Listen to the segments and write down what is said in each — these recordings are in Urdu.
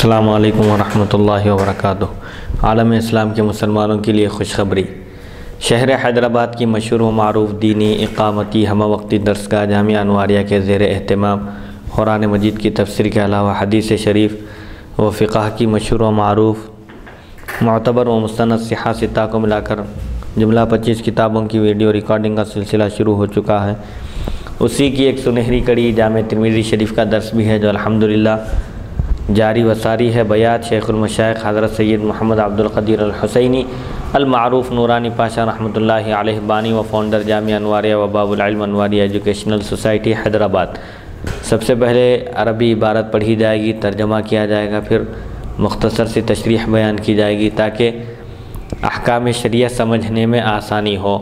السلام علیکم ورحمۃ اللہ وبرکاتہ۔ عالم اسلام کے مسلمانوں کے لیے خوشخبری۔ شہر حیدرآباد کی مشہور و معروف دینی اقامتی ہمہ وقتی درسگاہ جامعہ انواریہ کے زیر اہتمام قرآن مجید کی تفسیر کے علاوہ حدیث شریف و فقہ کی مشہور و معروف معتبر و مستند صحیحہ ستہ کو ملا کر جملہ 25 کتابوں کی ویڈیو ریکارڈنگ کا سلسلہ شروع ہو چکا ہے۔ اسی کی ایک سنہری کڑی جامع ترمذی شریف کا درس بھی ہے جو الحمدللہ جاری و ساری ہے۔ بیات شیخ المشائخ حضرت سید محمد عبد القدیر الحسینی المعروف نورانی پاشا رحمۃ اللہ علیہ، بانی و فاؤنڈر جامعہ انواریہ و باب العلم انواریہ ایجوکیشنل سوسائٹی حیدرآباد۔ سب سے پہلے عربی عبارت پڑھی جائے گی، ترجمہ کیا جائے گا، پھر مختصر سی تشریح بیان کی جائے گی تاکہ احکام شریعت سمجھنے میں آسانی ہو۔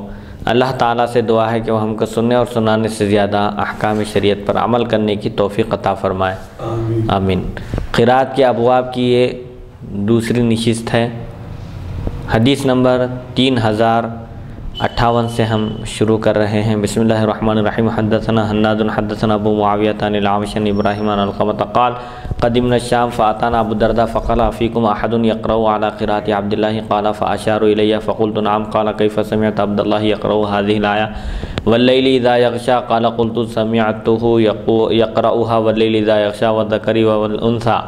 اللہ تعالیٰ سے دعا ہے کہ وہ ہم کو سننے اور سنانے سے زیادہ احکام شریعت پر عمل کرنے کی توفیق عطا فرمائے، آمین۔ قرات کے ابواب کی یہ دوسری نشست ہے۔ حدیث نمبر 3058 سے ہم شروع کر رہے ہیں۔ بسم اللہ الرحمن الرحیم۔ حدثنا حناد حدثنا ابو معاویہ عن الاعمش عن ابراہیم عن علقمہ قال قدمنا الشام فاتانا ابو الدرداء فقال فيكم احد يقرأ على قراءة عبد الله قال فاشاروا الي فقلت نعم قال كيف سمعت عبد الله يقرأ هذه الآية والليل اذا يغشى قال قلت سمعته يقرأها والليل اذا يغشى والذكر والانثى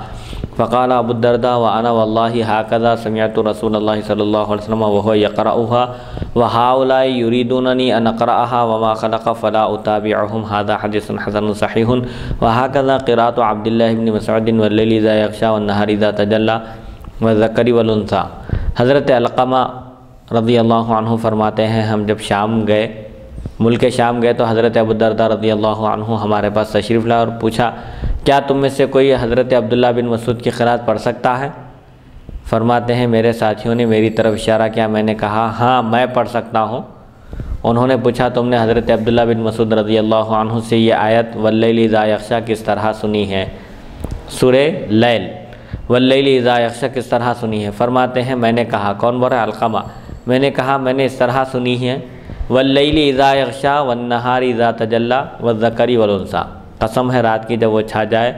فقال ابو الدرداء وانا والله هكذا سمعت رسول الله صلى الله عليه وسلم وهو يقرأها وهؤلاء يريدونني ان اقرأها وما خلق فلا اتابعهم هذا حديث حسن صحيح وهكذا قراءة عبد الله بن مسعود والليل اذا يغشى والنهار اذا تجلى والذكر والانثى۔ حضرت علقمہ رضی اللہ عنہ فرماتے ہیں ہم جب شام گئے، ملک شام گئے، تو حضرت ابو الدرداء رضی اللہ عنہ ہمارے پاس تشریف لائے اور پوچھا کیا تم میں سے کوئی حضرت عبداللہ بن مسعود کی قرات پڑھ سکتا ہے؟ فرماتے ہیں میرے ساتھیوں نے میری طرف اشارہ کیا، میں نے کہا ہاں میں پڑھ سکتا ہوں۔ انہوں نے پوچھا تم نے حضرت عبداللہ بن مسعود رضی اللہ عنہ سے یہ آیت واللیل اذا یغشی کس طرح سنی ہے؟ سورہ لیل واللیل اذا یغشی کس طرح سنی ہے؟ فرماتے ہیں میں نے کہا، کون بول رہا ہے؟ علقمہ۔ میں نے کہا میں نے اس طرح سنی ہے واللیل اذا یغشی والنہار اذا تجلی والذکر والانثی، قسم ہے رات کی جب وہ چھا جائے،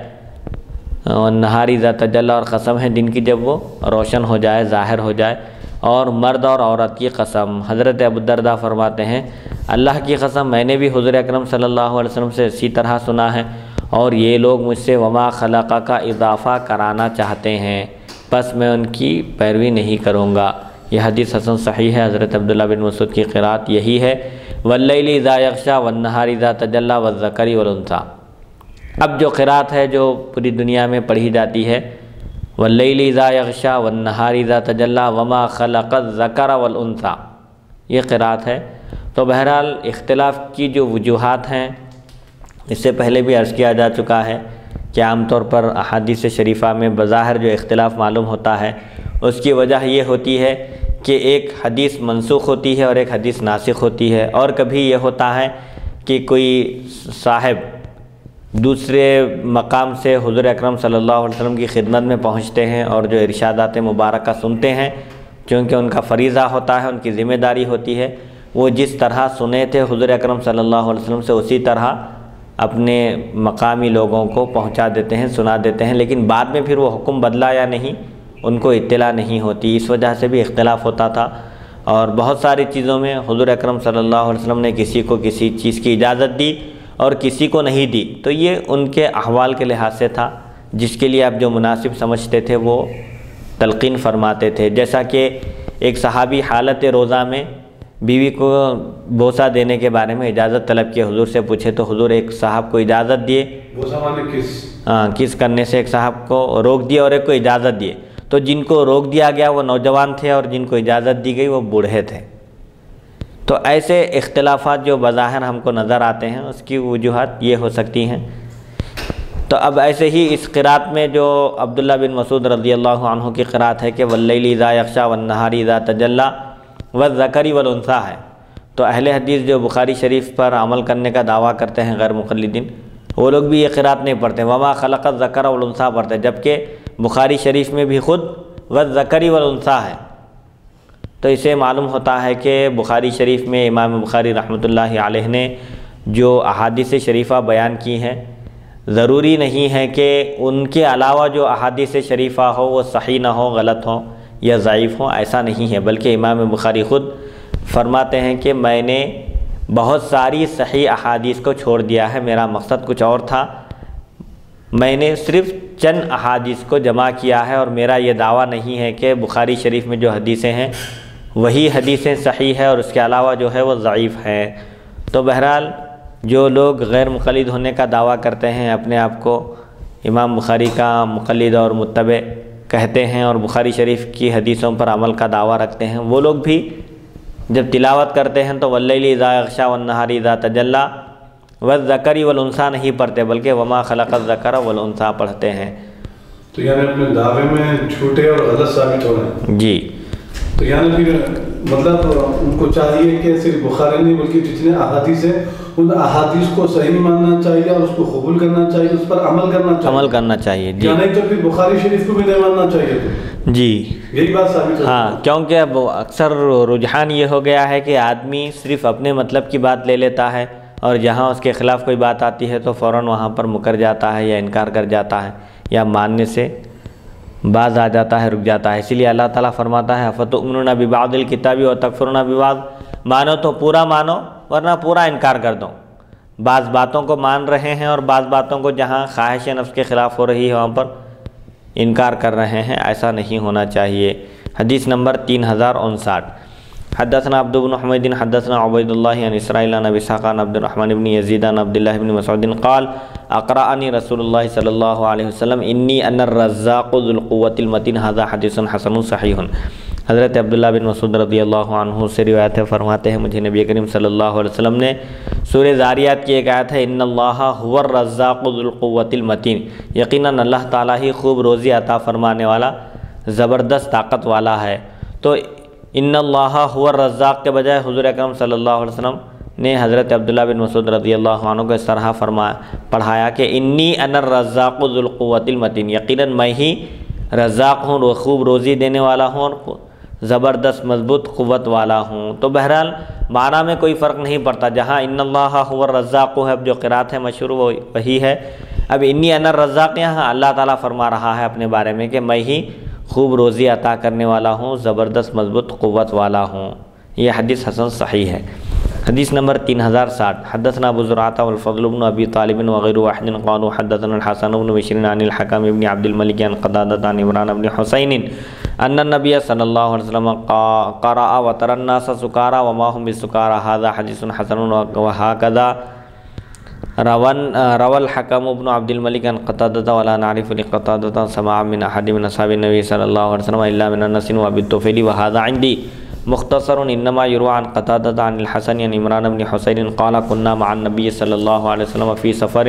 والنہار اذا تجلی، اور قسم ہے دن کی جب وہ روشن ہو جائے، ظاہر ہو جائے، اور مرد اور عورت کی قسم۔ حضرت ابو الدرداء فرماتے ہیں اللہ کی قسم میں نے بھی حضور اکرم صلی اللہ علیہ وسلم سے اسی طرح سنا ہے، اور یہ لوگ مجھ سے وما خلق کا اضافہ کرانا چاہتے ہیں، بس میں ان کی پیروی نہیں کروں گا۔ یہ حدیث حسن صحیح ہے۔ حضرت عبداللہ بن مسعود کی قرات یہی ہے واللیل اذا یغشی والنہار اذا تجلی والذکر والانثی۔ اب جو قرات ہے جو پوری دنیا میں پڑھی جاتی ہے واللیل اذا یغشی والنہار اذا تجلی وما خلق الذکر والانثی، یہ قرات ہے۔ تو بہرحال اختلاف کی جو وجوہات ہیں اس سے پہلے بھی عرض کیا جا چکا ہے کہ عام طور پر احادیث شریفہ میں بظاہر جو اختلاف معلوم ہوتا ہے اس کی وجہ یہ ہوتی ہے کہ ایک حدیث منسوخ ہوتی ہے اور ایک حدیث ناسخ ہوتی ہے، اور کبھی یہ ہوتا ہے کہ کوئی صاحب دوسرے مقام سے حضور اکرم صلی اللہ علیہ وسلم کی خدمت میں پہنچتے ہیں اور جو ارشادات مبارکہ سنتے ہیں، چونکہ ان کا فریضہ ہوتا ہے، ان کی ذمہ داری ہوتی ہے، وہ جس طرح سنے تھے حضور اکرم صلی اللہ علیہ وسلم سے اسی طرح اپنے مقامی لوگوں کو پہنچا دیتے ہیں، سنا دیتے ہیں، لیکن بعد میں پھر وہ حکم بدلا یا نہیں ان کو اطلاع نہیں ہوتی، اس وجہ سے بھی اختلاف ہوتا تھا۔ اور بہت ساری چیزوں میں حضور اکرم صلی اللہ علیہ وسلم نے کسی کو کسی چیز کی اجازت دی اور کسی کو نہیں دی، تو یہ ان کے احوال کے لحاظ سے تھا، جس کے لیے آپ جو مناسب سمجھتے تھے وہ تلقین فرماتے تھے۔ جیسا کہ ایک صحابی حالت روزہ میں بیوی کو بوسہ دینے کے بارے میں اجازت طلب کیے، حضور سے پوچھے تو حضور ایک صاحب کو اجازت دیے، بوسہ مانے کس کرنے سے ایک صاحب کو روک دیے اور ایک کو اجازت دیے، تو جن کو روک دیا گیا وہ نوجوان تھے اور جن کو اجازت دی گئی وہ بوڑھے تھے۔ تو ایسے اختلافات جو بظاہر ہم کو نظر آتے ہیں اس کی وجوہات یہ ہو سکتی ہیں۔ تو اب ایسے ہی اس قرات میں جو عبداللہ بن مسعود رضی اللہ عنہ کی قرات ہے کہ واللیل اذا یغشی والنہار اذا تجلی والذکر والانثی ہے، تو اہل حدیث جو بخاری شریف پر عمل کرنے کا دعویٰ کرتے ہیں غیر مقلدین، وہ لوگ بھی یہ قرات نہیں پڑھتے، وما خلق الذکر والانثی پڑھتے، جبکہ بخاری شریف میں بھی خود والذکر والانثی ہے۔ تو اسے معلوم ہوتا ہے کہ بخاری شریف میں امام بخاری رحمۃ اللہ علیہ نے جو احادیث شریفہ بیان کی ہیں ضروری نہیں ہے کہ ان کے علاوہ جو احادیث شریفہ ہو وہ صحیح نہ ہو، غلط ہوں یا ضعیف ہوں، ایسا نہیں ہے، بلکہ امام بخاری خود فرماتے ہیں کہ میں نے بہت ساری صحیح احادیث کو چھوڑ دیا ہے، میرا مقصد کچھ اور تھا، میں نے صرف چند احادیث کو جمع کیا ہے، اور میرا یہ دعویٰ نہیں ہے کہ بخاری شریف میں جو حدیثیں ہیں وہی حدیثیں صحیح ہے اور اس کے علاوہ جو ہے وہ ضعیف ہیں۔ تو بہرحال جو لوگ غیر مقلد ہونے کا دعویٰ کرتے ہیں، اپنے آپ کو امام بخاری کا مقلد اور متبع کہتے ہیں اور بخاری شریف کی حدیثوں پر عمل کا دعویٰ رکھتے ہیں، وہ لوگ بھی جب تلاوت کرتے ہیں تو واللیل اذا یغشی والنہار اذا تجلی والذکر والانثی نہیں پڑھتے، بلکہ وما خلق الذکر والانثی پڑھتے ہیں۔ تو یعنی اپنے دعوے میں جھوٹے اور غلط ثابت ہو رہے ہیں۔ جی، تو یعنی پھر مطلب ان کو چاہیے کہ صرف بخاری نہیں بلکہ جتنے احادیث ہیں ان احادیث کو صحیح ماننا چاہیے اور اس کو قبول کرنا چاہیے، اس پر عمل کرنا چاہیے، جی، یعنی تو پھر بخاری شریف کو بھی نہیں ماننا چاہیے۔ جی، یہی بات ثابت ہے۔ ہاں، کیونکہ اب اکثر رجحان یہ ہو گیا ہے کہ آدمی صرف اپنے مطلب کی بات لے لیتا ہے، اور جہاں اس کے خلاف کوئی بات آتی ہے تو فوراً وہاں پر مکر جاتا ہے یا انکار کر جاتا ہے یا ماننے سے باز آ جاتا ہے، رک جاتا ہے۔ اسی لیے اللہ تعالیٰ فرماتا ہے افتؤمنون ببعض الکتاب وتکفرون ببعض، مانو تو پورا مانو ورنہ پورا انکار کر دو۔ بعض باتوں کو مان رہے ہیں اور بعض باتوں کو جہاں خواہش نفس کے خلاف ہو رہی ہے وہاں پر انکار کر رہے ہیں، ایسا نہیں ہونا چاہیے۔ حدیث نمبر 3059، حدثنا عبد بن حمید حدثنا عبید اللہ عن اسرائیل عن ابی اسحاق عن عبد الرحمن بن یزید عن عبد اللہ بن مسعود قال اقرأنی رسول اللہ صلی اللہ علیہ وسلم انی انا الرزاق ذو القوة المتین، ھذا حدیث حسن صحیح۔ حضرت عبداللہ بن مسعود رضی اللہ عنہ سے روایت ہے، فرماتے ہیں مجھے نبی کریم صلی اللہ علیہ وسلم نے سورہ ذاریات کی ایک آیت ہے ان اللہ هو الرزاق ذو القوة المتین، یقیناً اللہ تعالیٰ ہی خوب روزی عطا فرمانے والا، زبردست طاقت والا ہے۔ تو ان اللہ هو الرزاق کے بجائے حضور اکرم صلی اللہ علیہ وسلم نے حضرت عبداللہ بن مسعود رضی اللہ عنہ کو اس طرح پڑھایا کہ انی انا الرزاق ذو القوة المتین، یقیناً میں ہی رزاق ہوں، خوب روزی دینے والا ہوں اور زبردست مضبوط قوت والا ہوں۔ تو بہرحال معنی میں کوئی فرق نہیں پڑتا، جہاں ان اللہ هو الرزاق ہے، اب جو قرات ہے مشہور وہی ہے، اب انی انا الرزاق یہاں اللہ تعالیٰ فرما رہا ہے اپنے بارے میں کہ میں ہی خوب روزی عطا کرنے والا ہوں، زبردست مضبوط قوت والا ہوں۔ یہ حدیث حسن صحیح ہے۔ حدیث نمبر 3060، حدثنا ابو زرعۃ والفضل بن ابی طالب وغیر واحد قالوا حدثنا الحسن بن بشر عن الحكم بن عبد الملك عن قتادة عن عمران بن حسین ان النبي صلی اللہ علیہ وسلم قرأ وترى الناس سکارى وما هم بسکارى هذا حدیث حسن وهكذا روى الحكم بن عبد الملك عن قتادة ولا نعرف لقتادة سماعا من احد من اصحاب النبي صلی اللہ علیہ وسلم الا من انس وابي الطفيل وهذا عندي مختصر انما يروى عن قتادة عن الحسن عن عمران بن حسین قال كنا مع النبي صلی اللہ علیہ وسلم في سفر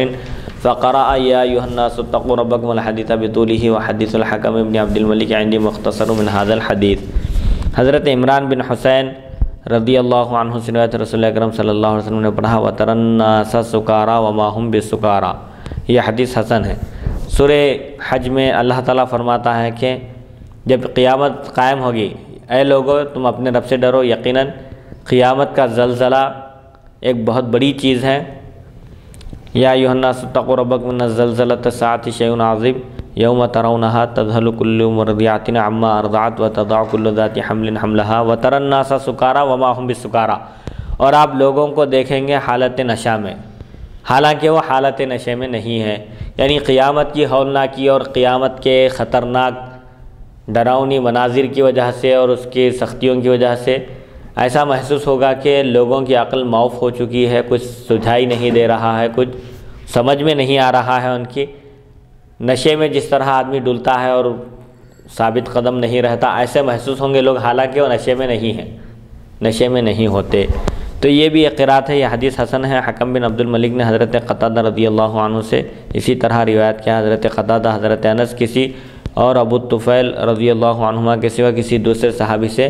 فقرأ يا أيها الناس اتقوا ربكم الحديث بطوله وحديث الحكم بن عبد الملك عندي مختصر من هذا الحديث۔ حضرت عمران بن حسین رضی اللہ عنہ سے روایت رسول اکرم صلی اللہ علیہ وسلم نے پڑھا وَتَرَى النَّاسَ سُكَارَى وَمَا هُمْ بِسُكَارَى، یہ حدیث حسن ہے۔ سورہ حج میں اللہ تعالیٰ فرماتا ہے کہ جب قیامت قائم ہوگی، اے لوگو تم اپنے رب سے ڈرو، یقیناً قیامت کا زلزلہ ایک بہت بڑی چیز ہے۔ یا ایھا الناس اتقوا ربکم ان زلزلۃ الساعۃ شیء عظیم یوم ترونها تذهل كل مرضعۃ عما ارضعت وتضع كل ذات حمل حملها وترى الناس سکارى وما هم بسکارى، اور آپ لوگوں کو دیکھیں گے حالت نشہ میں، حالانکہ وہ حالت نشے میں نہیں ہے۔ یعنی قیامت کی ہولناکی اور قیامت کے خطرناک ڈراؤنی مناظر کی وجہ سے اور اس کی سختیوں کی وجہ سے ایسا محسوس ہوگا کہ لوگوں کی عقل معاف ہو چکی ہے، کچھ سجھائی نہیں دے رہا ہے، کچھ سمجھ میں نہیں آ رہا ہے ان کی۔ نشے میں جس طرح آدمی ڈلتا ہے اور ثابت قدم نہیں رہتا، ایسے محسوس ہوں گے لوگ، حالانکہ وہ نشے میں نہیں ہیں، نشے میں نہیں ہوتے۔ تو یہ بھی ایک قرات ہے، یہ حدیث حسن ہے۔ حکم بن عبد الملک نے حضرت قتادہ رضی اللہ عنہ سے اسی طرح روایت کیا، حضرت قتادہ، حضرت انس کسی اور ابو الطفیل رضی اللہ عنہما کے سوا کسی دوسرے صحابی سے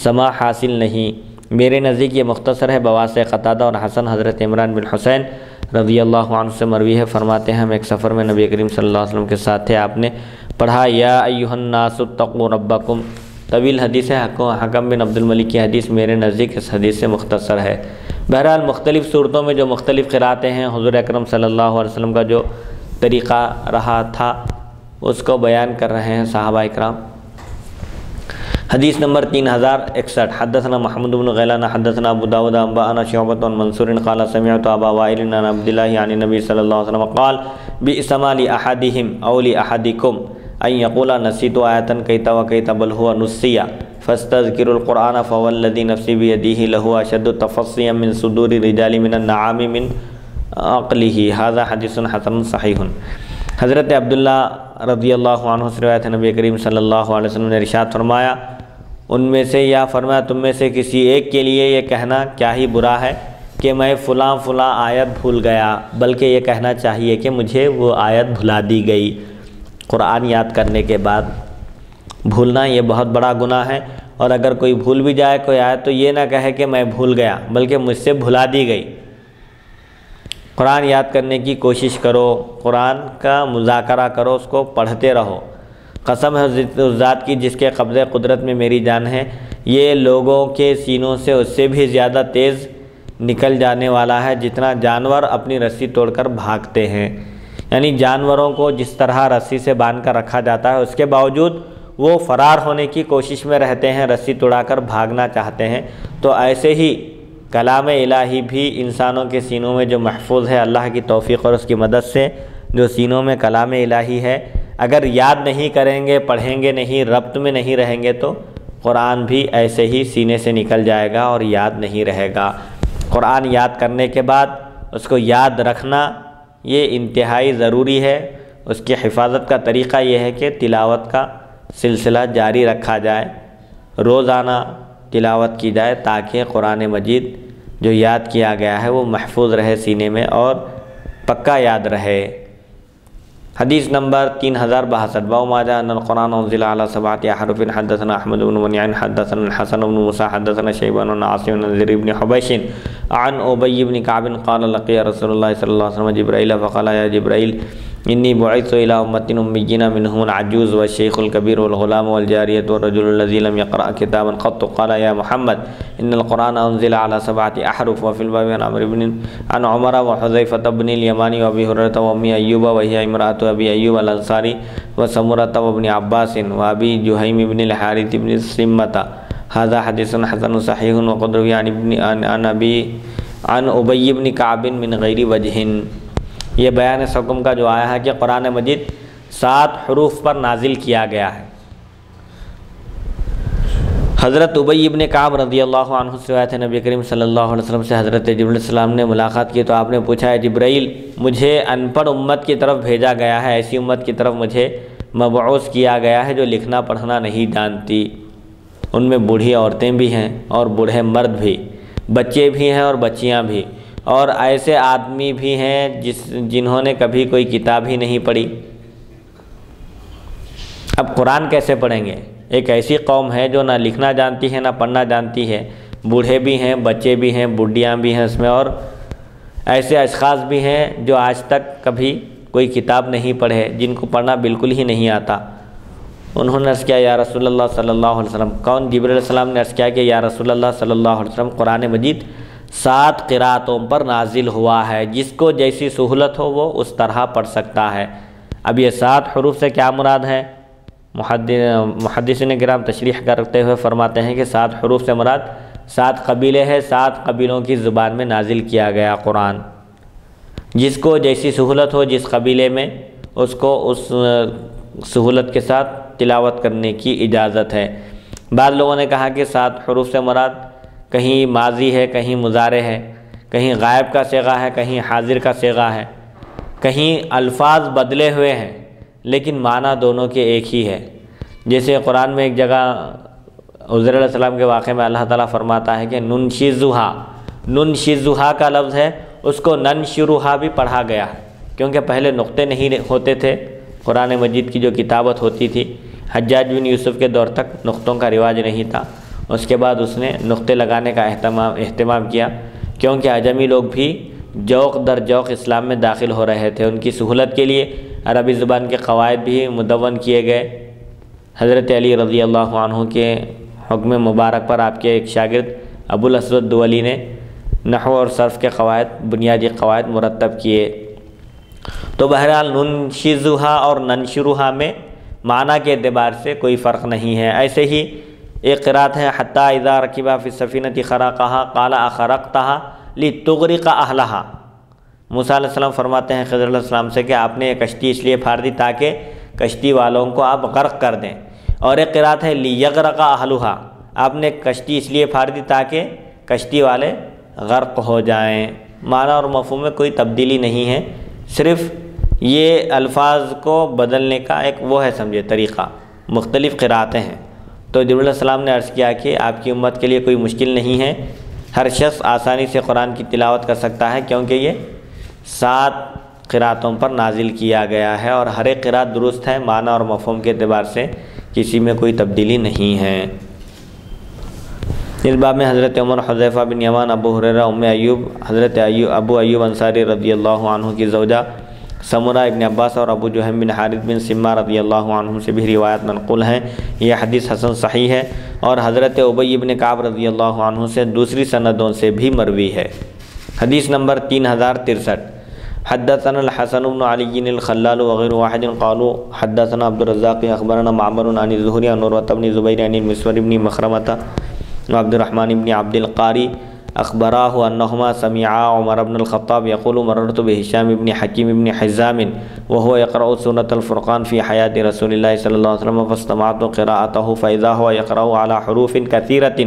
سماع حاصل نہیں۔ میرے نزدیک یہ مختصر ہے۔ بواسطہ قتادہ اور حسن حضرت عمران بن حسین رضی اللہ عنہ سے مروی ہے، فرماتے ہیں ہم ایک سفر میں نبی کریم صلی اللہ علیہ وسلم کے ساتھ تھے، آپ نے پڑھا یا ایھا الناس اتقوا ربکم، طویل حدیث ہے، حکم بن عبد الملک کی حدیث میرے نزدیک اس حدیث سے مختصر ہے۔ بہرحال مختلف صورتوں میں جو مختلف قراتیں ہیں، حضور اکرم صلی اللہ علیہ وسلم کا جو طریقہ رہا تھا اس کو بیان کر رہے ہیں صحابہ اکرام۔ حدیث نمبر 3061، حدثنا محمد بن غیلان حدثنا ابو داود انبأنا شعبۃ عن منصور قال سمعت ابا وائل عن عبد الله عن النبي صلی اللہ علیہ وسلم قال بئس ما لأحدهم او لأحدكم ان يقول نسيت آیۃ کیت وکیت بل هو نسي فاستذكروا القرآن فوالذي نفسي بيده له اشد تفصيا من صدور الرجال من النعام من عقله هذا حدیث حسن صحیح۔ حضرت عبداللہ رضی اللہ عنہ سے روایت ہے، نبی کریم صلی اللہ علیہ وسلم نے ارشاد فرمایا، ان میں سے یا فرمایا تم میں سے کسی ایک کے لیے یہ کہنا کیا ہی برا ہے کہ میں فلاں فلاں آیت بھول گیا، بلکہ یہ کہنا چاہیے کہ مجھے وہ آیت بھلا دی گئی۔ قرآن یاد کرنے کے بعد بھولنا یہ بہت بڑا گناہ ہے، اور اگر کوئی بھول بھی جائے کوئی آیت تو یہ نہ کہے کہ میں بھول گیا، بلکہ مجھ سے بھلا دی گئی۔ قرآن یاد کرنے کی کوشش کرو، قرآن کا مذاکرہ کرو، اس کو پڑھتے رہو۔ قسم ہے اس ذات کی جس کے قبضہ قدرت میں میری جان ہے، یہ لوگوں کے سینوں سے اس سے بھی زیادہ تیز نکل جانے والا ہے جتنا جانور اپنی رسی توڑ کر بھاگتے ہیں۔ یعنی جانوروں کو جس طرح رسی سے باندھ کر رکھا جاتا ہے، اس کے باوجود وہ فرار ہونے کی کوشش میں رہتے ہیں، رسی توڑا کر بھاگنا چاہتے ہیں، تو ایسے ہی کلام الہی بھی انسانوں کے سینوں میں جو محفوظ ہے اللہ کی توفیق اور اس کی مدد سے، جو سینوں میں کلام الہی ہے، اگر یاد نہیں کریں گے، پڑھیں گے نہیں، ربط میں نہیں رہیں گے تو قرآن بھی ایسے ہی سینے سے نکل جائے گا اور یاد نہیں رہے گا۔ قرآن یاد کرنے کے بعد اس کو یاد رکھنا یہ انتہائی ضروری ہے۔ اس کی حفاظت کا طریقہ یہ ہے کہ تلاوت کا سلسلہ جاری رکھا جائے، روزانہ تلاوت کی جائے تاکہ قرآن مجید جو یاد کیا گیا ہے وہ محفوظ رہے سینے میں اور پکا یاد رہے۔ حدیث نمبر 3062، باب ما جاء ان القرآن انزل على 7 احرف، حدثنا احمد بن منیع حدثنا الحسن بن موسى حدثنا شیبان بن عاصم بن زر بن حبیش عن ابی بن کعب قال لقي رسول اللہ صلی اللہ علیہ وسلم جبرائیل فقال یا جبرائیل انی بعثت الى امت امیین منهم العجوز والشیخ الکبیر والغلام والجاریۃ والرجل الذی لم يقرأ کتابا قط قال یا محمد ان القرآن انزل على 7 احرف وفي الباب عن عمرو بن عن عمر وحذیفة بن الیمان وابی ہریرہ وام ایوب وهي امرأة ابی ایوب الانصاری وسمرۃ وابن عباس وابی جہیم بن الحارث بن سمۃ هذا حدیث حسن صحیح وقد روی عن ابی بن کعب من غیر وجہ۔ یہ بیان اس حکم کا جو آیا ہے کہ قرآن مجید 7 حروف پر نازل کیا گیا ہے۔ حضرت ابی بن کعب رضی اللہ عنہ سے روایت ہے، نبی کریم صلی اللہ علیہ وسلم سے حضرت جبرائیل علیہ السلام نے ملاقات کی تو آپ نے پوچھا ہے جبرائیل مجھے ان پڑھ امت کی طرف بھیجا گیا ہے، ایسی امت کی طرف مجھے مبعوث کیا گیا ہے جو لکھنا پڑھنا نہیں جانتی، ان میں بوڑھی عورتیں بھی ہیں اور بوڑھے مرد بھی، بچے بھی ہیں اور بچیاں بھی، اور ایسے آدمی بھی ہیں جنہوں نے کبھی کوئی کتاب ہی نہیں پڑھی۔ اب قرآن کیسے پڑھیں گے؟ ایک ایسی قوم ہے جو نہ لکھنا جانتی ہے نہ پڑھنا جانتی ہے، بوڑھے بھی ہیں، بچے بھی ہیں، بوڑھیاں بھی ہیں اس میں، اور ایسے اشخاص بھی ہیں جو آج تک کبھی کوئی کتاب نہیں پڑھے، جن کو پڑھنا بالکل ہی نہیں آتا۔ انہوں نے عرض کیا یا رسول اللہ صلی اللہ علیہ وسلم، کون؟ جبرائیل علیہ السلام نے عرض کیا کہ یا رسول اللہ صلی اللہ علیہ وسلم قرآن مجید 7 قرأتوں پر نازل ہوا ہے، جس کو جیسی سہولت ہو وہ اس طرح پڑھ سکتا ہے۔ اب یہ 7 حروف سے کیا مراد ہے؟ محدثین کرام تشریح کرتے ہوئے فرماتے ہیں کہ 7 حروف سے مراد 7 قبیلے ہیں، 7 قبیلوں کی زبان میں نازل کیا گیا قرآن، جس کو جیسی سہولت ہو جس قبیلے میں اس کو اس سہولت کے ساتھ تلاوت کرنے کی اجازت ہے۔ بعض لوگوں نے کہا کہ 7 حروف سے مراد کہیں ماضی ہے، کہیں مضارع ہے، کہیں غائب کا صیغہ ہے، کہیں حاضر کا صیغہ ہے، کہیں الفاظ بدلے ہوئے ہیں لیکن معنی دونوں کے ایک ہی ہے۔ جیسے قرآن میں ایک جگہ عزیر علیہ السلام کے واقعے میں اللہ تعالیٰ فرماتا ہے کہ ننشزھا کا لفظ ہے، اس کو ننشرھا بھی پڑھا گیا ہے، کیونکہ پہلے نقطے نہیں ہوتے تھے، قرآن مجید کی جو کتابت ہوتی تھی حجاج بن یوسف کے دور تک نقطوں کا رواج نہیں تھا، اس کے بعد اس نے نقطے لگانے کا اہتمام کیا، کیونکہ عجمی لوگ بھی جوق در جوق اسلام میں داخل ہو رہے تھے، ان کی سہولت کے لیے عربی زبان کے قواعد بھی مدون کیے گئے۔ حضرت علی رضی اللہ عنہ کے حکم مبارک پر آپ کے ایک شاگرد ابو الاسود دولی نے نحو اور صرف کے قواعد، بنیادی قواعد مرتب کیے۔ تو بہرحال ننشزھا اور ننشرھا میں معنی کے اعتبار سے کوئی فرق نہیں ہے۔ ایسے ہی ایک قرات ہے حتی اذا رکبا فی السفینۃ خرقھا قال اخرقتھا لتغرق اہلھا۔ موسیٰ علیہ السلام فرماتے ہیں خضر علیہ السلام سے کہ آپ نے یہ کشتی اس لیے پھاڑ دی تاکہ کشتی والوں کو آپ غرق کر دیں، اور ایک قرات ہے لیغرق اہلھا، آپ نے کشتی اس لیے پھاڑ دی تاکہ کشتی والے غرق ہو جائیں۔ معنی اور مفہوم میں کوئی تبدیلی نہیں ہے، صرف یہ الفاظ کو بدلنے کا ایک وہ ہے سمجھے طریقہ، مختلف قراتیں ہیں۔ تو جبرائیل علیہ السلام نے عرض کیا کہ آپ کی امت کے لیے کوئی مشکل نہیں ہے، ہر شخص آسانی سے قرآن کی تلاوت کر سکتا ہے، کیونکہ یہ 7 قراتوں پر نازل کیا گیا ہے اور ہر ایک قرات درست ہے، معنی اور مفہوم کے اعتبار سے کسی میں کوئی تبدیلی نہیں ہے۔ اس باب میں حضرت عمر، حذیفہ بن یمان، ابو ہریرہ، ام ایوب، حضرت ابو ایوب انصاری رضی اللہ عنہ کی زوجہ سمرہ ابن عباس اور ابو جہم بن حارث بن سمہ رضی اللہ عنہ سے بھی روایت منقول ہیں۔ یہ حدیث حسن صحیح ہے اور حضرت ابی بن کعب رضی اللہ عنہ سے دوسری سندوں سے بھی مروی ہے۔ حدیث نمبر 3063۔ حدثنا الحسن بن علی الخلال وغیر واحد قالوا حدثنا عبد الرزاق اخبرنا معمر عن الزہری عن عروۃ بن زبیر عن المسور بن مخرمۃ وعبد الرحمن بن عبد القاری اخبراہ انہما سمعا عمر بن الخطاب یقول مررت بہشام بن حکیم بن حزام وهو يقرأ سورة الفرقان في حیاة رسول اللہ صلی اللہ علیہ وسلم فاستمعت قراءته فإذا هو يقرأ على حروف كثيرة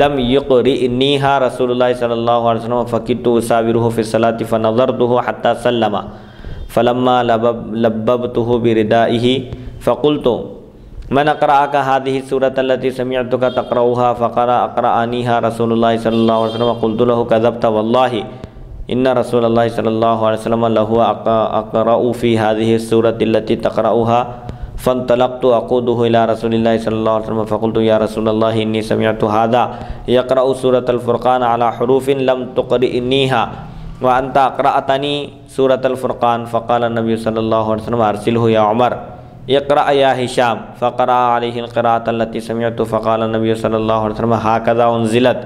لم يقرئنيها رسول اللہ صلی اللہ علیہ وسلم فكدت أساوره في الصلاة فنظرته حتى سلم فلما لببته بردائه فقلت من اقرأك هذه السورة التي سمعتك تقرأها فقال اقرأنيها رسول الله صلى الله عليه وسلم قلت له كذبت والله إن رسول الله صلى الله عليه وسلم له أقرأ في هذه السورة التي تقرأها فانطلقت أقوده إلى رسول الله صلى الله عليه وسلم فقلت يا رسول الله إني سمعت هذا يقرأ سورة الفرقان على حروف لم تقرئنيها وأنت أقرأتني سورة الفرقان فقال النبي صلى الله عليه وسلم أرسله يا عمر اقرأ يا هشام فقرأ عليه القراءة التي سمعت فقال النبي صلى الله عليه وسلم هكذا أنزلت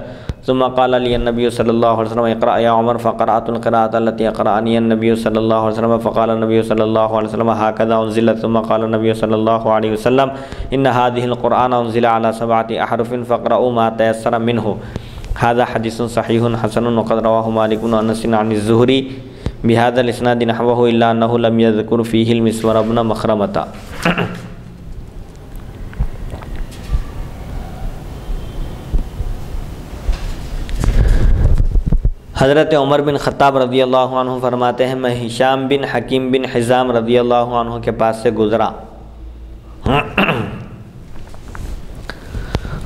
ثم قال لي النبي صلى الله عليه وسلم اقرأ يا عمر فقرأت القراءة التي أقرأني النبي صلى الله عليه وسلم فقال النبي صلى الله عليه وسلم هكذا أنزلت ثم قال النبي صلى الله عليه وسلم إن هذه القرآن أنزل على 7 أحرف فاقرأوا ما تيسر منه۔ هذا حديث صحيح حسن وقد رواه مالك عن أنس عن الزهري بهذا الاسناد نحوه الا انه لم يذكر فيه المسور بن مخرمة۔ حضرت عمر بن خطاب رضی اللہ عنہ فرماتے ہیں میں ہشام بن حکیم بن حزام رضی اللہ عنہ کے پاس سے گزرا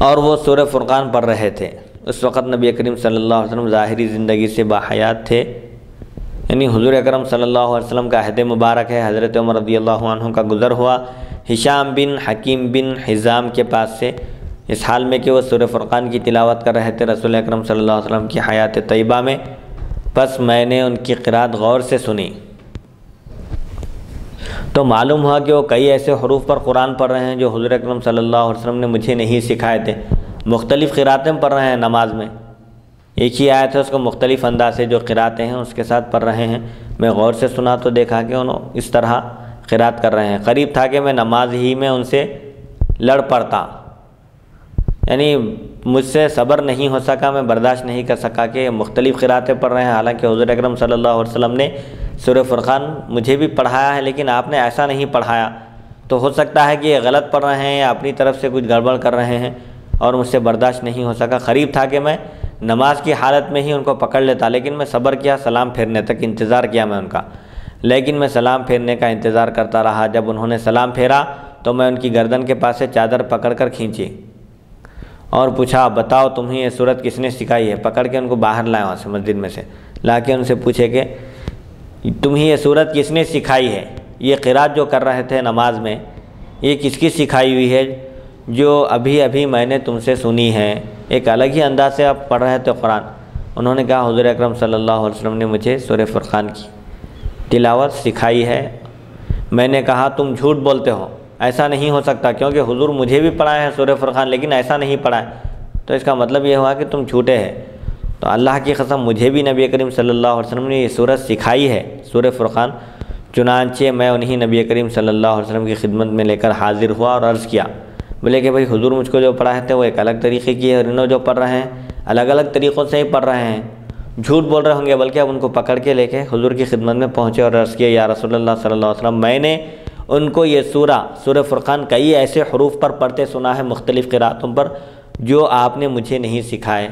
اور وہ سورہ فرقان پڑھ رہے تھے۔ اس وقت نبی کریم صلی اللہ علیہ وسلم ظاہری زندگی سے باحیات تھے، یعنی حضور اکرم صلی اللہ علیہ وسلم کا عہد مبارک ہے۔ حضرت عمر رضی اللہ عنہ کا گزر ہوا ہشام بن حکیم بن حزام کے پاس سے، اس حال میں کہ وہ سورہ فرقان کی تلاوت کر رہے تھے رسول اکرم صلی اللہ علیہ وسلم کی حیات طیبہ میں۔ پس میں نے ان کی قرات غور سے سنی تو معلوم ہوا کہ وہ کئی ایسے حروف پر قرآن پڑھ رہے ہیں جو حضور اکرم صلی اللہ علیہ وسلم نے مجھے نہیں سکھائے تھے۔ مختلف قراتیں پڑھ رہے ہیں نماز میں، ایک ہی آیت ہے اس کو مختلف انداز سے جو قراتیں ہیں اس کے ساتھ پڑھ رہے ہیں۔ میں غور سے سنا تو دیکھا کہ انہوں اس طرح قرات کر رہے ہیں۔ قریب تھا کہ میں نماز ہی میں ان سے لڑ پڑتا، یعنی مجھ سے صبر نہیں ہو سکا، میں برداشت نہیں کر سکا کہ مختلف قراتیں پڑھ رہے ہیں، حالانکہ حضور اکرم صلی اللہ علیہ وسلم نے سورہ فرقان مجھے بھی پڑھایا ہے لیکن آپ نے ایسا نہیں پڑھایا، تو ہو سکتا ہے کہ یہ غلط پڑھ رہے ہیں یا اپنی طرف سے کچھ گڑبڑ کر رہے ہیں، اور مجھ سے برداشت نہیں ہو سکا۔ قریب تھا کہ میں نماز کی حالت میں ہی ان کو پکڑ لیتا، لیکن میں صبر کیا، سلام پھیرنے تک انتظار کیا میں ان کا، لیکن میں سلام پھیرنے کا انتظار کرتا رہا۔ جب انہوں نے سلام پھیرا تو میں ان کی گردن کے پاس سے چادر پکڑ کر کھینچی اور پوچھا بتاؤ تمہیں یہ صورت کس نے سکھائی ہے؟ پکڑ کے ان کو باہر لائے وہاں سے، مسجد میں سے لا کے ان سے پوچھے کہ تمہیں یہ صورت کس نے سکھائی ہے؟ یہ قرات جو کر رہے تھے نماز میں یہ کس کی سکھائی ہوئی ہے جو ابھی ابھی میں نے تم سے سنی ہے؟ ایک الگ ہی انداز سے آپ پڑھ رہے تھے قرآن۔ انہوں نے کہا حضور اکرم صلی اللہ علیہ وسلم نے مجھے سورہ فرقان کی تلاوت سکھائی ہے۔ میں نے کہا تم جھوٹ بولتے ہو، ایسا نہیں ہو سکتا، کیونکہ حضور مجھے بھی پڑھائے ہیں سورہ فرقان لیکن ایسا نہیں پڑھائے، تو اس کا مطلب یہ ہوا کہ تم جھوٹے ہیں۔ تو اللہ کی قسم مجھے بھی نبی کریم صلی اللہ علیہ وسلم نے یہ سورت سکھائی ہے، سورہ فرقان، چنانچہ میں انہی نبی کریم صلی اللہ علیہ وسلم کی خدمت میں لے کر حاضر ہوا اور عرض کیا، بولے کہ بھائی حضور مجھ کو جو پڑھائے تھے وہ ایک الگ طریقے کی ہے، اور انہوں جو پڑھ رہے ہیں الگ الگ طریقوں سے ہی پڑھ رہے ہیں، جھوٹ بول رہے ہوں گے، بلکہ اب ان کو پکڑ کے لے کے حضور کی خدمت میں پہنچے اور عرض کیا، یا رسول اللہ صلی اللہ علیہ وسلم، میں نے ان کو یہ سورہ فرقان کئی ایسے حروف پر پڑھتے سنا ہے، مختلف قراتوں پر، جو آپ نے مجھے نہیں سکھائے۔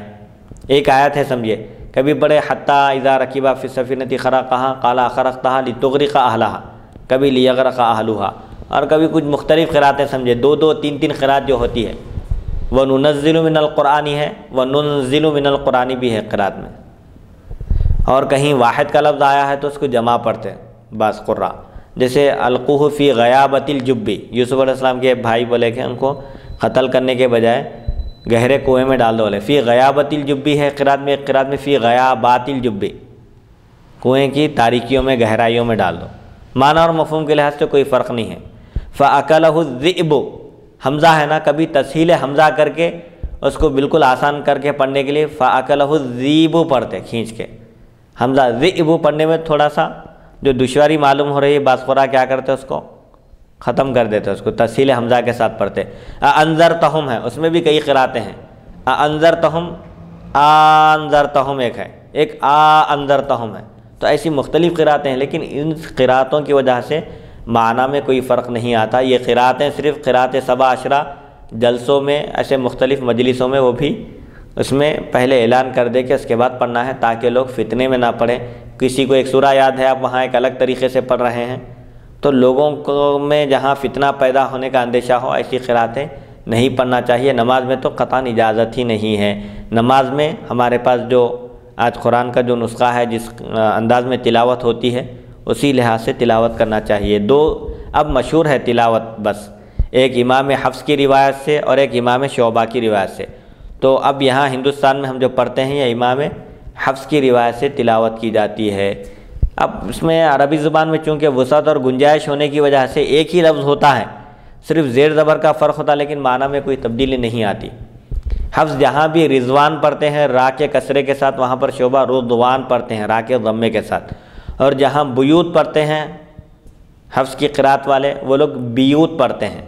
ایک آیت ہے سمجھے، کبھی پڑھے حتیٰ اذا رکبا فی السفینۃ خرقھا قال اخرقتھا لتغرق اہلھا، کبھی لیغرق اہلھا، اور کبھی کچھ مختلف قراتیں سمجھے، دو دو تین تین قرات جو ہوتی ہے، وَنُنَزِّلُ مِنَ الْقُرْآنِ ہے، وَنُنزِلُ مِنَ الْقُرْآنِ بھی ہے قرات میں، اور کہیں واحد کا لفظ آیا ہے تو اس کو جمع پڑھتے ہیں بعض قراء، جیسے القوہ فی غیابۃ الجب، یوسف علیہ السلام کے بھائی بولے کہ ان کو قتل کرنے کے بجائے گہرے کنویں میں ڈال دو، بولے فی غیابۃ الجب ہے قرات میں، ایک قرات میں فی غیابات الجب، کنویں کی تاریکیوں میں گہرائیوں میں ڈال دو، معنی اور مفہوم کے لحاظ سے کوئی فرق نہیں ہے۔ فَأَكَلَهُ الذِّئْبُ، حمزہ ہے نا، کبھی تسہیل حمزہ کر کے اس کو بالکل آسان کر کے پڑھنے کے لیے فَأَكَلَهُ الذِّئْبُ پڑھتے کھینچ کے، حمزہ ذِئْبُ پڑھنے میں تھوڑا سا جو دشواری معلوم ہو رہی ہے، بعض قراء کیا کرتے اس کو ختم کر دیتے، اس کو تسہیل حمزہ کے ساتھ پڑھتے۔ انذرتہم ہے، اس میں بھی کئی قراتیں ہیں، انذرتہم، انذرتہم ایک ہے، ایک انذرتہم ہے، تو ایسی مختلف قراتیں ہیں، لیکن ان قراتوں کی وجہ سے معنی میں کوئی فرق نہیں آتا۔ یہ قراتیں صرف قرات 17 جلسوں میں، ایسے مختلف مجلسوں میں، وہ بھی اس میں پہلے اعلان کر دے کہ اس کے بعد پڑھنا ہے، تاکہ لوگ فتنے میں نہ پڑھیں۔ کسی کو ایک سورہ یاد ہے، آپ وہاں ایک الگ طریقے سے پڑھ رہے ہیں، تو لوگوں کو میں جہاں فتنہ پیدا ہونے کا اندیشہ ہو، ایسی قراتیں نہیں پڑھنا چاہیے۔ نماز میں تو قطعاً اجازت ہی نہیں ہے۔ نماز میں ہمارے پاس جو آج قرآن کا جو نسخہ ہے، جس انداز میں تلاوت ہوتی ہے، اسی لحاظ سے تلاوت کرنا چاہیے۔ دو اب مشہور ہے تلاوت، بس ایک امام حفص کی روایت سے اور ایک امام شعبہ کی روایت سے، تو اب یہاں ہندوستان میں ہم جو پڑھتے ہیں، یہ امام حفص کی روایت سے تلاوت کی جاتی ہے۔ اب اس میں عربی زبان میں چونکہ وسعت اور گنجائش ہونے کی وجہ سے ایک ہی لفظ ہوتا ہے، صرف زیر زبر کا فرق ہوتا ہے، لیکن معنی میں کوئی تبدیلی نہیں آتی۔ حفص جہاں بھی رضوان پڑھتے ہیں را کے کسرے کے ساتھ، وہاں پر شعبہ رضوان پڑھتے ہیں را کے ضمے کے ساتھ، اور جہاں بیوت پڑھتے ہیں حفص کی قرات والے، وہ لوگ بیوت پڑھتے ہیں،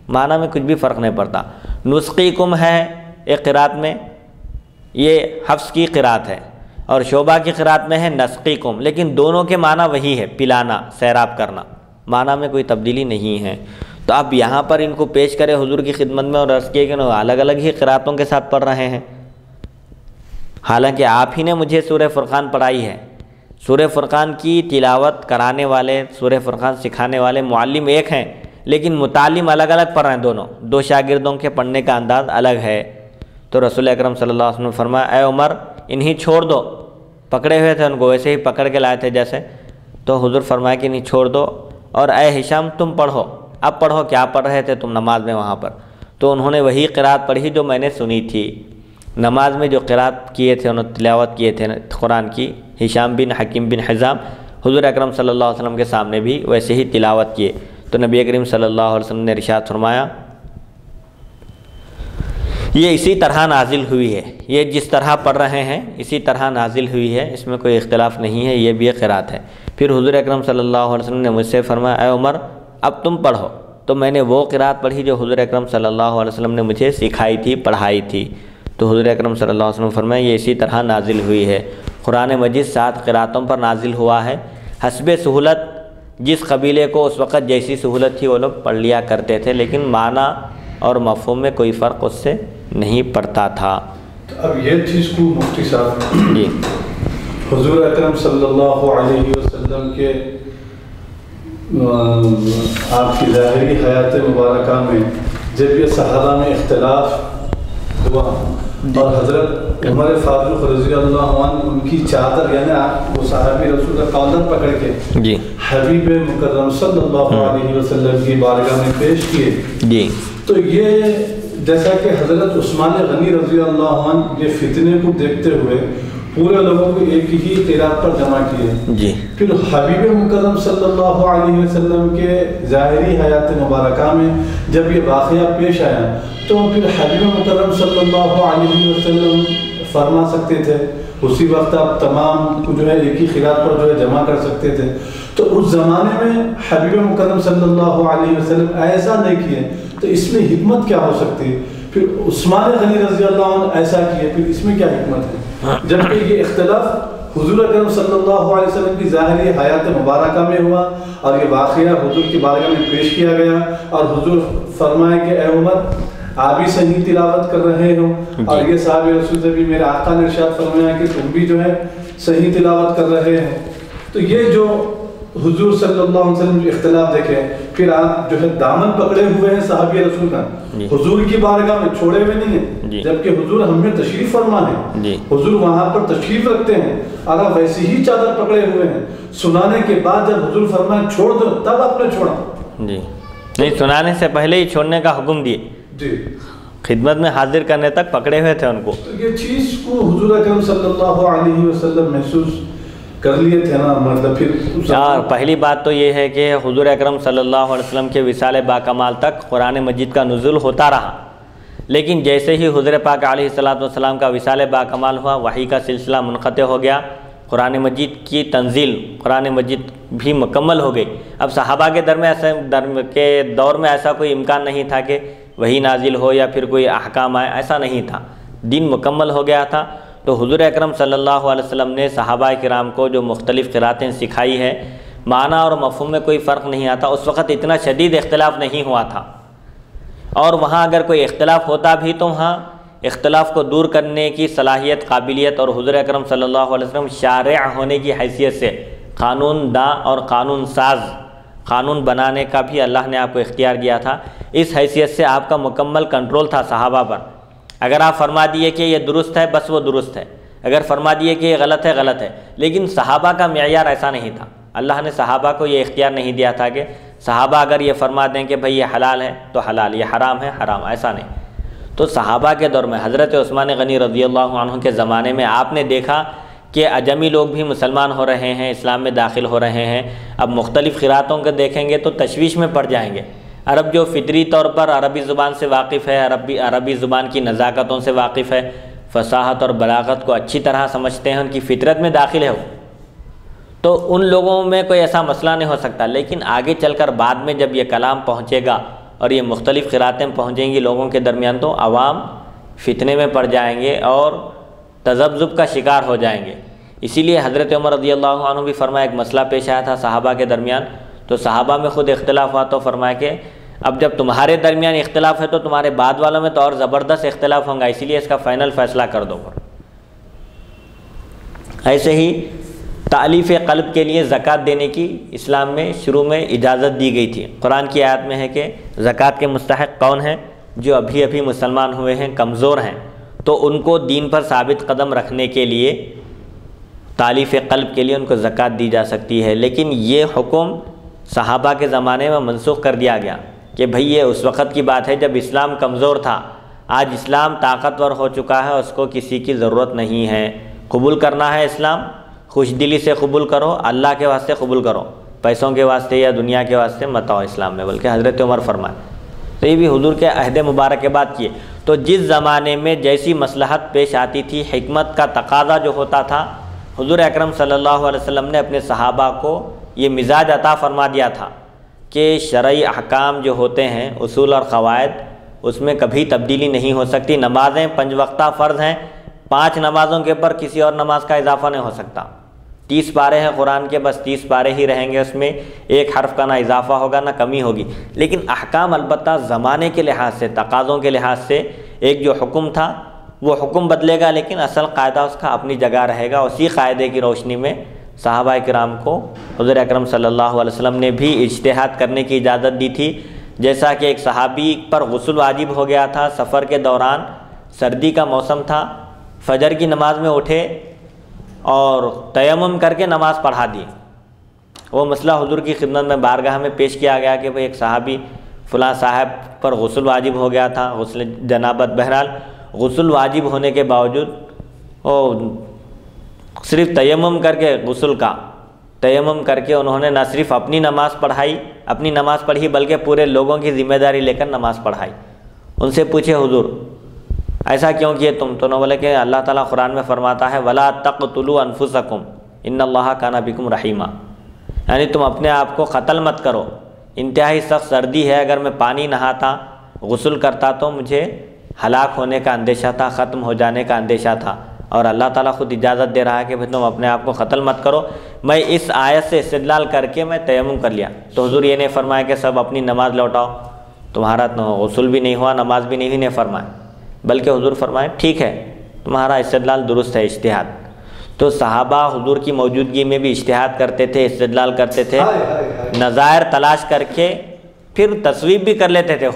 معنی میں کچھ بھی فرق نہیں پڑتا۔ نسقیکم ہے ایک قرات میں، یہ حفص کی قرات ہے، اور شعبہ کی قرات میں ہے نسقیکم، لیکن دونوں کے معنی وہی ہے، پلانا، سیراب کرنا، معنی میں کوئی تبدیلی نہیں ہے۔ تو اب یہاں پر ان کو پیش کرے حضور کی خدمت میں اور عرض کیے کہ الگ الگ ہی قراتوں کے ساتھ پڑھ رہے ہیں، حالانکہ آپ ہی نے مجھے سورہ فرقان پڑھائی ہے۔ سورہ فرقان کی تلاوت کرانے والے، سورہ فرقان سکھانے والے معلم ایک ہیں، لیکن متعلم الگ الگ پڑھ رہے ہیں، دو شاگردوں کے پڑھنے کا انداز الگ ہے۔ تو رسول اکرم صلی اللہ علیہ وسلم نے فرمایا، اے عمر انہیں چھوڑ دو، پکڑے ہوئے تھے ان کو ویسے ہی پکڑ کے لائے تھے جیسے، تو حضور فرمایا کہ انہیں چھوڑ دو، اور اے ہشام تم پڑھو، اب پڑھو کیا پڑھ رہے تھے تم نماز میں وہاں پر؟ تو انہوں نے وہی قرات پڑھی جو میں نے سنی تھی نماز میں، جو قرات کیے تھے انہوں نے تلاوت کیے تھے قرآن کی، ہشام بن حکیم بن حزام حضور اکرم صلی اللہ علیہ وسلم کے سامنے بھی ویسے ہی تلاوت کیے۔ تو نبی کریم صلی اللہ علیہ وسلم نے ارشاد فرمایا، یہ اسی طرح نازل ہوئی ہے، یہ جس طرح پڑھ رہے ہیں اسی طرح نازل ہوئی ہے، اس میں کوئی اختلاف نہیں ہے، یہ بھی ایک قرات ہے۔ پھر حضور اکرم صلی اللہ علیہ وسلم نے مجھ سے فرمایا، اے عمر اب تم پڑھو، تو میں نے وہ قرات پڑھی جو حضور اکرم صلی اللہ علیہ وسلم نے مجھے سکھائی تھی، پڑھائی تھی۔ تو حضور اکرم صلی اللہ علیہ وسلم فرمایا، یہ اسی طرح نازل ہوئی ہے۔ قرآن مجید 7 قراتوں پر نازل ہوا ہے، حسب سہولت، جس قبیلے کو اس وقت جیسی سہولت تھی وہ لوگ پڑھ لیا کرتے تھے، لیکن معنی اور مفہوم میں کوئی فرق اس سے نہیں پڑتا تھا۔ اب یہ چیز کو مفتی صاحب جی حضور اکرم صلی اللہ علیہ وسلم کے آپ کی ظاہری حیات مبارکہ میں جب یہ صحابہ میں اختلاف ہوا اور حضرت عمر فاروق رضی اللہ عنہ ان کی چادر، یعنی وہ صحابی رسول کا کالر پکڑ کے جی حبیب مکرم صلی اللہ علیہ وسلم کی بارگاہ میں پیش کیے، جی تو یہ جیسا کہ حضرت عثمان غنی رضی اللہ عنہ یہ فتنے کو دیکھتے ہوئے پورے لوگوں کو ایک ہی قرات پر جمع کیے، جی پھر حبیب مکرم صلی اللہ علیہ وسلم کے ظاہری حیات مبارکہ میں جب یہ واقعہ پیش آیا تو پھر حبیب مکرم صلی اللہ علیہ وسلم فرما سکتے تھے اسی وقت آپ تمام کو جو ہے ایک ہی خلاف پر جو ہے جمع کر سکتے تھے. تو اس زمانے میں حبیب مکرم صلی اللہ علیہ وسلم ایسا نہیں کیے, تو اس میں حکمت کیا ہو سکتی ہے؟ پھر عثمان غنی رضی اللہ عنہ ایسا کیے, پھر اس میں کیا حکمت ہے؟ جبکہ یہ اختلاف حضور اکرم صلی اللہ علیہ وسلم کی ظاہری حیات مبارکہ میں ہوا, اور یہ واقعہ حضور کی بارگاہ میں پیش کیا گیا, اور حضور فرمائے کہ اے امت آپ بھی صحیح تلاوت کر رہے ہو, اور یہ صحابہ رسول سے بھی میرے آقا نے ارشاد فرمایا کہ تم بھی جو ہے صحیح تلاوت کر رہے ہو. تو یہ جو حضور صلی اللہ علیہ وسلم جو اختلاف دیکھیں, پھر آپ جو ہے دامن پکڑے ہوئے ہیں صحابہ رسول کا, حضور کی بارگاہ میں چھوڑے ہوئے نہیں ہیں, جبکہ حضور ہم میں تشریف فرما ہے, حضور وہاں پر تشریف رکھتے ہیں, اور آپ ویسے ہی چادر پکڑے ہوئے ہیں. سنانے کے بعد جب حضور فرمائے چھوڑ دو, تب آپ نے چھوڑا. جی نہیں, سنانے سے پہلے ہی چھوڑنے کا حکم دیے, جی خدمت میں حاضر کرنے تک پکڑے ہوئے تھے ان کو. تو یہ چیز کو حضور اکرم صلی اللہ علیہ وسلم محسوس کر لیے تھے نا, مطلب پھر اور پہلی بات تو یہ ہے کہ حضور اکرم صلی اللہ علیہ وسلم کے وصال باکمال تک قرآن مجید کا نزول ہوتا رہا, لیکن جیسے ہی حضور پاک علیہ السلام کا وصال باکمال ہوا, وحی کا سلسلہ منقطع ہو گیا, قرآن مجید کی تنزیل قرآن مجید بھی مکمل ہو گئی. اب صحابہ کے دور میں ایسا کوئی امکان نہیں تھا کہ وحی نازل ہو یا پھر کوئی احکام آئے, ایسا نہیں تھا, دین مکمل ہو گیا تھا. تو حضور اکرم صلی اللہ علیہ وسلم نے صحابہ کرام کو جو مختلف قراتیں سکھائی ہے, معنی اور مفہوم میں کوئی فرق نہیں آتا. اس وقت اتنا شدید اختلاف نہیں ہوا تھا, اور وہاں اگر کوئی اختلاف ہوتا بھی تو وہاں اختلاف کو دور کرنے کی صلاحیت, قابلیت, اور حضور اکرم صلی اللہ علیہ وسلم شارع ہونے کی حیثیت سے قانون داں اور قانون ساز, قانون بنانے کا بھی اللہ نے آپ کو اختیار دیا تھا. اس حیثیت سے آپ کا مکمل کنٹرول تھا صحابہ پر. اگر آپ فرما دیے کہ یہ درست ہے بس وہ درست ہے, اگر فرما دیے کہ یہ غلط ہے غلط ہے. لیکن صحابہ کا معیار ایسا نہیں تھا. اللہ نے صحابہ کو یہ اختیار نہیں دیا تھا کہ صحابہ اگر یہ فرما دیں کہ بھئی یہ حلال ہے تو حلال, یہ حرام ہے حرام, ایسا نہیں. تو صحابہ کے دور میں حضرت عثمان غنی رضی اللہ عنہ کے زمانے میں آپ نے دیکھا کہ اجمی لوگ بھی مسلمان ہو رہے ہیں, اسلام میں داخل ہو رہے ہیں. اب مختلف قراتوں کو دیکھیں گے تو تشویش میں پڑ جائیں گے. عرب جو فطری طور پر عربی زبان سے واقف ہے, عربی زبان کی نزاکتوں سے واقف ہے, فصاحت اور بلاغت کو اچھی طرح سمجھتے ہیں, ان کی فطرت میں داخل ہے وہ, تو ان لوگوں میں کوئی ایسا مسئلہ نہیں ہو سکتا. لیکن آگے چل کر بعد میں جب یہ کلام پہنچے گا اور یہ مختلف قراتیں پہنچیں گی لوگوں کے درمیان, تو عوام فتنے میں پڑ جائیں گے اور تذبذب کا شکار ہو جائیں گے. اسی لیے حضرت عمر رضی اللہ عنہ بھی فرمایا, ایک مسئلہ پیش آیا تھا صحابہ کے درمیان, تو صحابہ میں خود اختلاف ہوا, تو فرمایا کہ اب جب تمہارے درمیان اختلاف ہے تو تمہارے بعد والوں میں تو اور زبردست اختلاف ہوں گا, اسی لیے اس کا فائنل فیصلہ کر دو. ایسے ہی تالیف قلب کے لیے زکوٰۃ دینے کی اسلام میں شروع میں اجازت دی گئی تھی. قرآن کی آیت میں ہے کہ زکوٰۃ کے مستحق کون ہیں؟ جو ابھی ابھی مسلمان ہوئے ہیں, کمزور ہیں, تو ان کو دین پر ثابت قدم رکھنے کے لیے, تالیف قلب کے لیے ان کو زکوٰۃ دی جا سکتی ہے. لیکن یہ حکم صحابہ کے زمانے میں منسوخ کر دیا گیا کہ بھئی یہ اس وقت کی بات ہے جب اسلام کمزور تھا. آج اسلام طاقتور ہو چکا ہے, اس کو کسی کی ضرورت نہیں ہے. قبول کرنا ہے اسلام, خوش دلی سے قبول کرو, اللہ کے واسطے قبول کرو, پیسوں کے واسطے یا دنیا کے واسطے مت آؤ اسلام میں. بلکہ حضرت عمر فرمائے, تو یہ بھی حضور کے عہد مبارک کے بعد کیے. تو جس زمانے میں جیسی مصلحت پیش آتی تھی, حکمت کا تقاضا جو ہوتا تھا, حضور اکرم صلی اللہ علیہ وسلم نے اپنے صحابہ کو یہ مزاج عطا فرما دیا تھا کہ شرعی احکام جو ہوتے ہیں, اصول اور قواعد, اس میں کبھی تبدیلی نہیں ہو سکتی. نمازیں 5 وقتہ فرض ہیں, 5 نمازوں کے اوپر کسی اور نماز کا اضافہ نہیں ہو سکتا. 30 پارے ہیں قرآن کے, بس 30 پارے ہی رہیں گے, اس میں ایک حرف کا نہ اضافہ ہوگا نہ کمی ہوگی. لیکن احکام البتہ زمانے کے لحاظ سے, تقاضوں کے لحاظ سے ایک جو حکم تھا وہ حکم بدلے گا, لیکن اصل قاعدہ اس کا اپنی جگہ رہے گا. اسی قاعدے کی روشنی میں صحابہ کرام کو حضور اکرم صلی اللہ علیہ وسلم نے بھی اجتہاد کرنے کی اجازت دی تھی. جیسا کہ ایک صحابی پر غسل واجب ہو گیا تھا سفر کے دوران, سردی کا موسم تھا, فجر کی نماز میں اٹھے اور تیمم کر کے نماز پڑھا دی. وہ مسئلہ حضور کی خدمت میں بارگاہ میں پیش کیا گیا کہ ایک صحابی فلاں صاحب پر غسل واجب ہو گیا تھا, غسل جنابت. بہرحال غسل واجب ہونے کے باوجود وہ صرف تیمم کر کے, غسل کا تیمم کر کے انہوں نے نہ صرف اپنی نماز پڑھی بلکہ پورے لوگوں کی ذمہ داری لے کر نماز پڑھائی. ان سے پوچھے حضور ایسا کیوں کیے تم؟ تو انہوں نے بولے کہ اللہ تعالیٰ قرآن میں فرماتا ہے وَلَا تَقْتُلُوا أَنفُسَكُمْ إِنَّ اللَّهَ كَانَ بِكُمْ رَحِيمًا، یعنی تم اپنے آپ کو قتل مت کرو، انتہائی سخت سردی ہے، اگر میں پانی نہاتا غسل کرتا تو مجھے ہلاک ہونے کا اندیشہ تھا، ختم ہو جانے کا اندیشہ تھا، اور اللہ تعالیٰ خود اجازت دے رہا ہے کہ تم اپنے آپ کو قتل مت کرو۔ میں اس آیت سے استدلال کر کے میں تیمم کر لیا، تو حضور یہ نہیں فرمایا کہ سب اپنی نماز لوٹاؤ، تمہارا غسل بھی نہیں ہوا، نماز بھی نہیں فرمایا، بلکہ حضور فرمائے ٹھیک ہے تمہارا استدلال درست ہے، اجتہاد۔ تو صحابہ حضور کی موجودگی میں بھی اجتہاد کرتے تھے، استدلال کرتے تھے، نظائر تلاش کر کے پھر تصویب بھی کر لیتے تھے۔